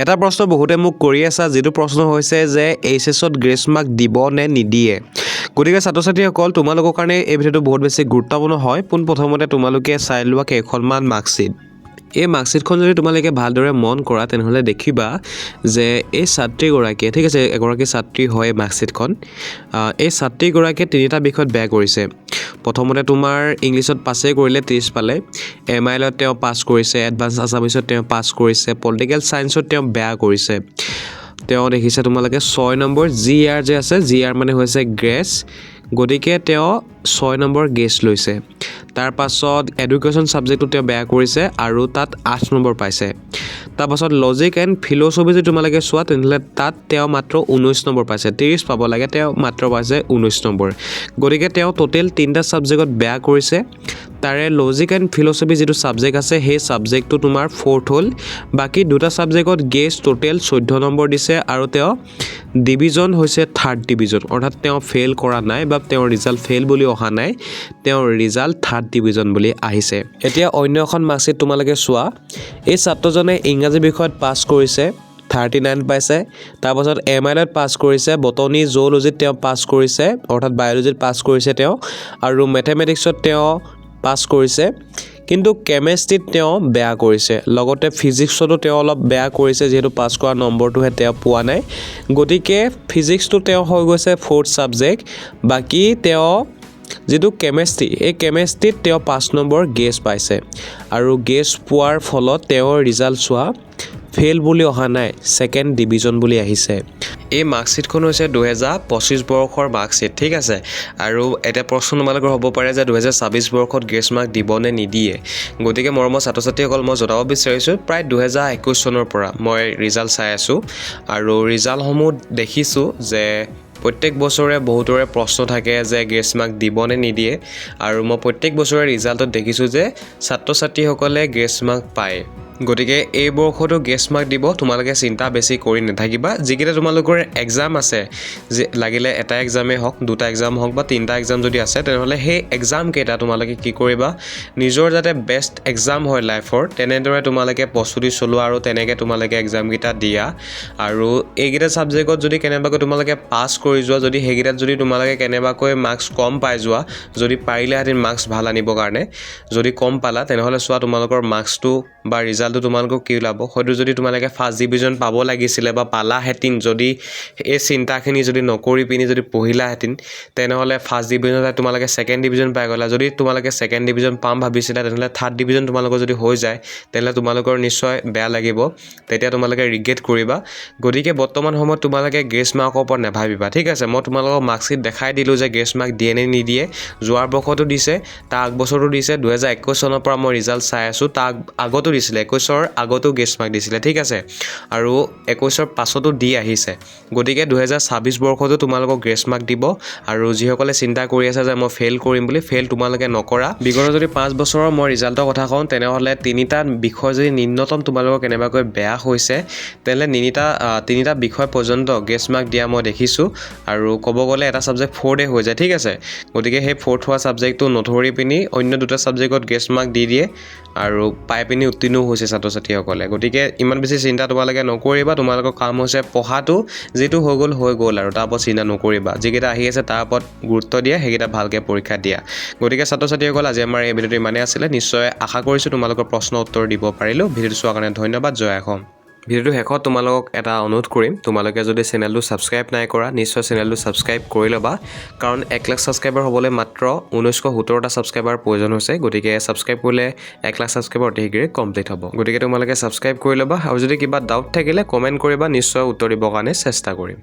এটা প্ৰশ্ন বহুতে মোক কৰি আছা যেটো প্ৰশ্ন হৈছে যে এইচএছত গ্ৰেছ মাৰ্ক দিব নে নিদিয়ে গতিকে ছাত্ৰ-ছাত্ৰীসকল তোমালোকৰ কাৰণে এই ভিডিওটো বহুত বেছি গুৰুত্বপূৰ্ণ হয় প্ৰথমতে তোমালোকে চাই লোৱা কেইখনমান মাৰ্কশিট এই মাৰ্কশিটখন যদি তোমালোকে ভালদৰে মন কৰা তেনেহলে দেখিবা যে এই ছাত্ৰীগৰাকীয়ে ঠিক আছে এগৰাকী ছাত্ৰী হয় মাৰ্কশিটখন এই ছাত্ৰীগৰাকীয়ে তিনিটা বিষয়ত বেয়া কৰিছে প্ৰথমতে তোমাৰ ইংলিছত পাছে কৰিলে 30 পালে এমআইলত তেওঁ পাছ কৰিছে এডভান্স আছামিছত তেওঁ পাছ কৰিছে পলিটিক্যাল সায়েন্সত তেওঁ বেয়া কৰিছে তেওঁ দেখিছে তোমালোকে 6 নম্বৰ জিআৰ যে আছে জিআৰ মানে হৈছে গ্ৰেছ গতিকে তেওঁ 6 নম্বৰ গেছ লৈছে তাৰ পাছত এডুকেশ্যন সাবজেক্টটো তেওঁ বেয়া কৰিছে আৰু তাত 8 নম্বৰ পাইছে তাৰ পাছত লজিক এণ্ড ফিলছফি যে তোমালোকে চোৱা তেনেহলে তাত তেওঁ মাত্ৰ 19 নম্বৰ পাইছে 30 পাব লাগে তেওঁ মাত্ৰ পাইছে 19 নম্বৰ গতিকে তেওঁ টোটেল 3টা সাবজেক্টত বেয়া কৰিছে তাৰে লজিক এণ্ড ফিলছফি যেটো সাবজেক্ট আছে সেই সাবজেক্টটো তোমাৰ 4th হল বাকি দুটা সাবজেক্টত গেছ টোটেল 14 নম্বৰ দিছে আৰু তেওঁ ডিভিজন হৈছে 3rd ডিভিজন অৰ্থাৎ তেওঁ ফেল কৰা নাই বা তেওঁৰ ৰিজাল্ট ফেল বুলি অহা নাই তেওঁৰ ৰিজাল্ট 3rd ডিভিজন বুলি আহিছে এতিয়া অন্য এখন মাৰ্কশিট তোমালোকে চোৱা এই ছাত্ৰজনে ইংৰাজী বিষয়ত পাছ কৰিছে 39 পাইছে তাৰ পাছত এমআইলত পাছ কৰিছে বটনী জুলজিত তেওঁ পাছ কৰিছে অৰ্থাৎ বায়োলজিত পাছ কৰিছে তেওঁ আৰু ম্যাথমেটিক্সত তেওঁ পাছ কৰিছে কিন্তু কেমিষ্ট্ৰিত তেওঁ বেয়া কৰিছে লগতে ফিজিক্সতো তেওঁ অলপ বেয়া কৰিছে যেহেতু পাছ কৰা নম্বৰটোহে তেওঁ পোৱা নাই গতিকে ফিজিক্সটো তেওঁ হৈ গৈছে 4th সাবজেক্ট বাকি তেওঁ যেটো কেমিষ্ট্ৰি এই কেমিষ্ট্ৰিত তেওঁ 5 নম্বৰ গেছ পাইছে আৰু গেছ পোৱাৰ ফলত তেওঁৰ ৰিজাল্ট চোৱা ফেল বুলি অহা নাই 2nd ডিভিজন বুলি আহিছে এই মাৰ্কশিটখন হৈছে 2025 বৰ্ষৰ মাৰ্কশিট ঠিক আছে আৰু এটা প্ৰশ্ন তোমালোকৰ হ'ব পাৰে যে 2026 বৰ্ষত গ্ৰেছ মাৰ্ক দিব নে নিদিয়ে গতিকে মৰমৰ ছাত্ৰ-ছাত্ৰীসকল মই জনাব বিচাৰিছো প্ৰায় 2021 চনৰ পৰা মই ৰিজাল্ট চাই আছো আৰু ৰিজাল্টসমূহ দেখিছো যে প্ৰত্যেক বছৰে বহুতৰে প্ৰশ্ন থাকে যে গ্ৰেছ মাৰ্ক দিব নে নিদিয়ে আৰু মই প্ৰত্যেক বছৰে ৰিজাল্টত দেখিছো যে ছাত্ৰ-ছাত্ৰীসকলে গ্ৰেছ মাৰ্ক পায় গতিকে এই বৰ্ষটো গ্ৰেছ মাৰ্ক দিব তোমালোকে চিন্তা বেছি কৰি নাথাকিবা যিকেইটা তোমালোকৰ এক্সাম আছে যে লাগিলে এটা এক্সামে হওক দুটা এক্সাম হওক বা তিনটা এক্সাম যদি আছে তেনেহলে সেই এক্সাম কেইটা তোমালোকে কি কৰিবা নিজৰ যাতে বেষ্ট এক্সাম হয় লাইফৰ তেনেদৰে তোমালোকে প্ৰস্তুতি চলোৱা আৰু তেনেকে তোমালোকে এক্সাম কেইটা দিয়া আৰু এইকেইটা সাবজেক্টত যদি কেনেবাকৈ তোমালোকে পাস কৰি যোৱা যদি হেগিটাত যদি তোমালোকে কেনেবাকৈ মাৰ্কস কম পাই যোৱা যদি পাৰিলে হেতিন মাৰ্কস ভাল আনিব কাৰণে যদি কম পালা তেনেহলে চোৱা তোমালোকৰ মাৰ্কসটো বা ৰিজাল্টটো তোমালোকক কি লাভ হয়তো যদি তোমালোকে ফাৰ্স্ট ডিভিজন পাব লাগিছিলে বা পালা হেতিন যদি এই চিন্তাখিনি যদি নকৰি পিনি যদি পঢ়িলা হেতিন তেনেহলে ফাৰ্স্ট ডিভিজনত তোমালোকে সেকেন্ড ডিভিজন পাই গলা যদি তোমালোকে সেকেন্ড ডিভিজন পাম ভাবিছিলা তেনেহলে থাৰ্ড ডিভিজন তোমালোকৰ যদি হৈ যায় তেনেহলে তোমালোকৰ নিশ্চয় বেয়া লাগিব তেতিয়া তোমালোকে ৰিগ্ৰেট কৰিবা গতিকে বৰ্তমান সময়ত তোমালোকে গ্ৰেছ মাৰ্কৰ ওপৰত নেভাবিবা ঠিক আছে মই তোমালোকক মাৰ্কশিট দেখাই দিলো যে গ্ৰেছ মাৰ্ক দিয়ে নে নিদিয়ে যোৱাৰ বছৰটো দিছে তাৰ আগবছৰটো দিছে 2021 চনৰ পৰা মই ৰিজাল্ট চাই আছো তাৰ আগতো দিছিলে 21ৰ আগতো গ্ৰেছ মাৰ্ক দিছিলে ঠিক আছে আৰু 21ৰ পাছতো দি আহিছে গতিকে 2026 বৰ্ষতো তোমালোকক গ্ৰেছ মাৰ্ক দিব আৰু যিসকলে চিন্তা কৰি আছে যে মই ফেল কৰিম বুলি ফেল তোমালোকে নকৰা বিগত যদি 5 বছৰৰ মই ৰিজাল্টৰ কথা কওঁ তেনেহলে তিনিটা বিষয় যদি নিম্নতম তোমালোকৰ কেনেবাকৈ বেয়া হৈছে তেলে তিনিটা বিষয় পৰ্যন্ত গ্ৰেছ মাৰ্ক দিয়া মই দেখিছো আৰু ক'ব গলে এটা সাবজেক্ট 4 ডে হৈ যায় ঠিক আছে গতিকে সেই 4th হোৱা সাবজেক্টটো নধৰি পিনি অন্য দুটা সাবজেক্টত গ্ৰেছ মাৰ্ক দি দিয়ে আৰু পাই পিনি উত্তীৰ্ণ হৈছে ছাত্ৰ-ছাত্ৰীসকলে গতিকে ইমান বেছি চিন্তা তোমালোকে নকৰিবা তোমালোকৰ কাম হৈছে পঢ়াটো যেটো হৈ গ'ল আৰু তাৰ ওপৰত চিন্তা নকৰিবা যিকেইটা আহি আছে তাৰ ওপৰত গুৰুত্ব দিয়া হেগিটা ভালকে পৰীক্ষা দিয়া গতিকে ছাত্ৰ-ছাত্ৰীসকল আজি আমাৰ এই ভিডিওটো ইমানে আছিল নিশ্চয় আশা কৰিছো তোমালোকৰ প্ৰশ্ন উত্তৰ দিব পাৰিলো ভিডিওটো চোৱাৰ কাৰণে ধন্যবাদ জয় অসম ভিডিওটো শেষত তোমালোকক এটা অনুৰোধ কৰিম তোমালোকে যদি চেনেলটো সাবস্ক্ৰাইব নাই কৰা নিশ্চয় চেনেলটো সাবস্ক্ৰাইব কৰি লবা কাৰণ 1 লাখ সাবস্ক্ৰাইবাৰ হ'বলৈ মাত্ৰ 1917টা সাবস্ক্ৰাইবাৰ প্ৰয়োজন হৈছে গতিকে সাবস্ক্ৰাইব কৰিলে 1 লাখ সাবস্ক্ৰাইবাৰ অতিশীঘ্ৰে কমপ্লিট হ'ব গতিকে তোমালোকে সাবস্ক্ৰাইব কৰি লবা আৰু যদি কিবা ডাউট থাকিলে কমেন্ট কৰিবা নিশ্চয় উত্তৰ দিবৰ কাৰণে চেষ্টা কৰিম